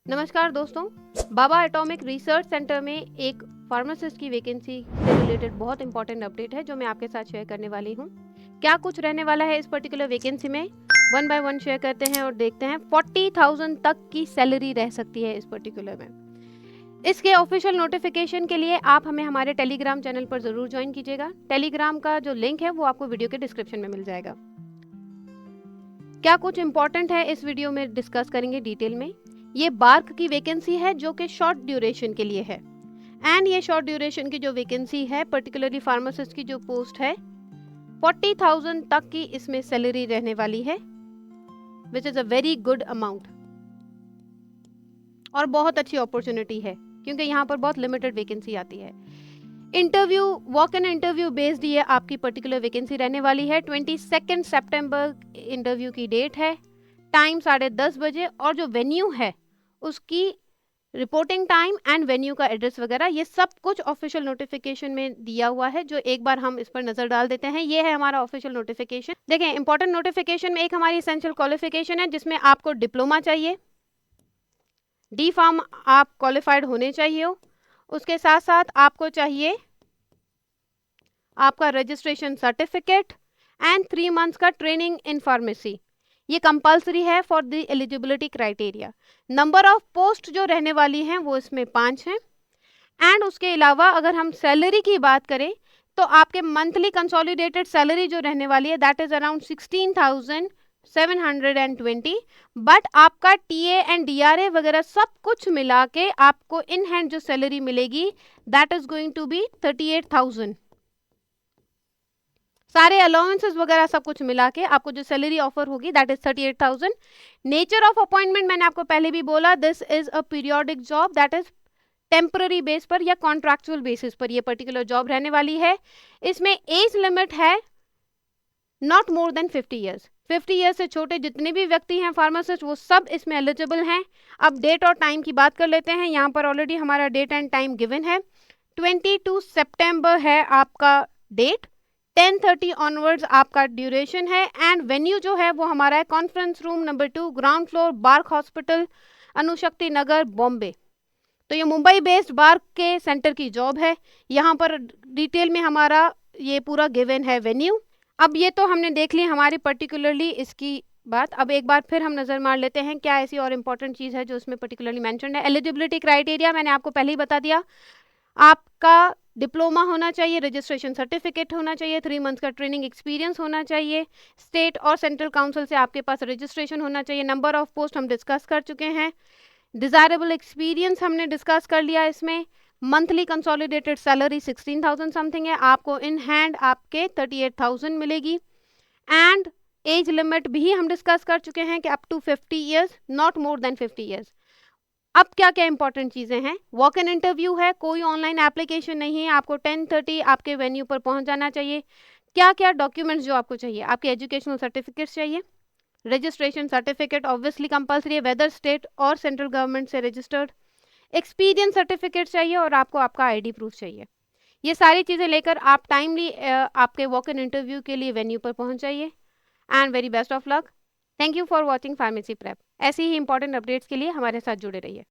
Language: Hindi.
नमस्कार दोस्तों, बाबा एटॉमिक रिसर्च सेंटर में एक फार्मासिस्ट की वैकेंसी से रिलेटेड बहुत इंपॉर्टेंट अपडेट है जो मैं आपके साथ शेयर करने वाली हूँ। क्या कुछ रहने वाला है इस पर्टिकुलर वैकेंसी में, वन बाय वन शेयर करते हैं और देखते हैं। 40,000 तक की सैलरी रह सकती है इस पर्टिकुलर में। इसके ऑफिशियल नोटिफिकेशन के लिए आप हमें हमारे टेलीग्राम चैनल पर जरूर ज्वाइन कीजिएगा। टेलीग्राम का जो लिंक है वो आपको वीडियो के डिस्क्रिप्शन में मिल जाएगा। क्या कुछ इंपॉर्टेंट है इस वीडियो में डिस्कस करेंगे डिटेल में। ये बार्क की वैकेंसी है जो कि शॉर्ट ड्यूरेशन के लिए है, एंड ये शॉर्ट ड्यूरेशन की जो वैकेंसी है पर्टिकुलरली फार्मासिस्ट की जो पोस्ट है 40,000 तक की इसमें सैलरी रहने वाली है, which is a very good amount और बहुत अच्छी अपॉर्चुनिटी है क्योंकि यहाँ पर बहुत लिमिटेड वैकेंसी आती है। Interview walk in interview based ये आपकी पर्टिकुलर वैकेंसी रहने वाली है। 22 सितंबर इंटरव्यू की डेट है, टाइम 10:30 बजे, और जो वेन्यू है उसकी रिपोर्टिंग टाइम एंड वेन्यू का एड्रेस वगैरह ये सब कुछ ऑफिशियल नोटिफिकेशन में दिया हुआ है, जो एक बार हम इस पर नजर डाल देते हैं। ये है हमारा ऑफिशियल नोटिफिकेशन। देखें, इंपॉर्टेंट नोटिफिकेशन में एक हमारी एसेंशियल क्वालिफिकेशन है जिसमें आपको डिप्लोमा चाहिए, डी फार्म आप क्वालिफाइड होने चाहिए हो। उसके साथ साथ आपको चाहिए आपका रजिस्ट्रेशन सर्टिफिकेट एंड 3 मंथ्स का ट्रेनिंग इन फार्मेसी। ये कंपलसरी है for the eligibility criteria. Number of post जो रहने वाली हैं वो इसमें 5 हैं। एंड उसके अलावा अगर हम सैलरी की बात करें तो आपके मंथली कंसोलिडेटेड सैलरी जो रहने वाली है दैट इज अराउंड 16,720, बट आपका टीए एंड डीआरए वगैरह सब कुछ मिला के आपको इन हैंड जो सैलरी मिलेगी that is going to be 38,000। सारे अलाउंसेस वगैरह सब कुछ मिला के आपको जो सैलरी ऑफर होगी that is 38,000। Nature of appointment मैंने आपको पहले भी बोला, this is a periodic job, that is temporary base पर या कॉन्ट्रैक्चुअल बेसिस पर ये पर्टिकुलर जॉब रहने वाली है। इसमें एज लिमिट है not more than 50 years. 50 years से छोटे जितने भी व्यक्ति हैं फार्मासिस्ट वो सब इसमें एलिजिबल हैं। अब डेट और टाइम की बात कर लेते हैं। यहाँ पर ऑलरेडी हमारा डेट एंड टाइम गिवन है, 22 सितंबर है आपका डेट, 10:30 ऑनवर्ड्स आपका ड्यूरेशन है, एंड वेन्यू जो है वो हमारा है conference room number 2, ground floor, BARC hospital, Anushakti Nagar, Bombay. तो ये मुंबई बेस्ड बार्क के सेंटर की जॉब है। यहाँ पर डिटेल में हमारा ये पूरा गिवन है वेन्यू। अब ये तो हमने देख ली हमारी पर्टिकुलरली इसकी बात। अब एक बार फिर हम नजर मार लेते हैं क्या ऐसी और इम्पोर्टेंट चीज है जो उसमें पर्टिकुलरली मेंशन है। एलिजिबिलिटी क्राइटेरिया मैंने आपको पहले ही बता दिया, आपका डिप्लोमा होना चाहिए, रजिस्ट्रेशन सर्टिफिकेट होना चाहिए, 3 मंथ्स का ट्रेनिंग एक्सपीरियंस होना चाहिए, स्टेट और सेंट्रल काउंसिल से आपके पास रजिस्ट्रेशन होना चाहिए। नंबर ऑफ पोस्ट हम डिस्कस कर चुके हैं, डिजायरेबल एक्सपीरियंस हमने डिस्कस कर लिया। इसमें मंथली कंसोलिडेटेड सैलरी 16,000 समथिंग है, आपको इन हैंड आपके 38,000 मिलेगी। एंड एज लिमिट भी हम डिस्कस कर चुके हैं कि up to 50 years, not more than 50 years. अब क्या क्या इंपॉर्टेंट चीजें हैं, वॉक इन इंटरव्यू है, कोई ऑनलाइन एप्लीकेशन नहीं है, आपको 10:30 आपके वेन्यू पर पहुंच जाना चाहिए। क्या क्या डॉक्यूमेंट्स जो आपको चाहिए, आपके एजुकेशनल सर्टिफिकेट्स चाहिए, रजिस्ट्रेशन सर्टिफिकेट ऑब्वियसली कंपलसरी है वेदर स्टेट और सेंट्रल गवर्नमेंट से रजिस्टर्ड, एक्सपीरियंस सर्टिफिकेट चाहिए और आपको आपका आईडी प्रूफ चाहिए। ये सारी चीज़ें लेकर आप टाइमली आपके वॉक इन इंटरव्यू के लिए वेन्यू पर पहुंच जाइए। And very best of luck. Thank you for watching pharmacy prep. ऐसी ही इंपॉर्टेंट अपडेट्स के लिए हमारे साथ जुड़े रहिए।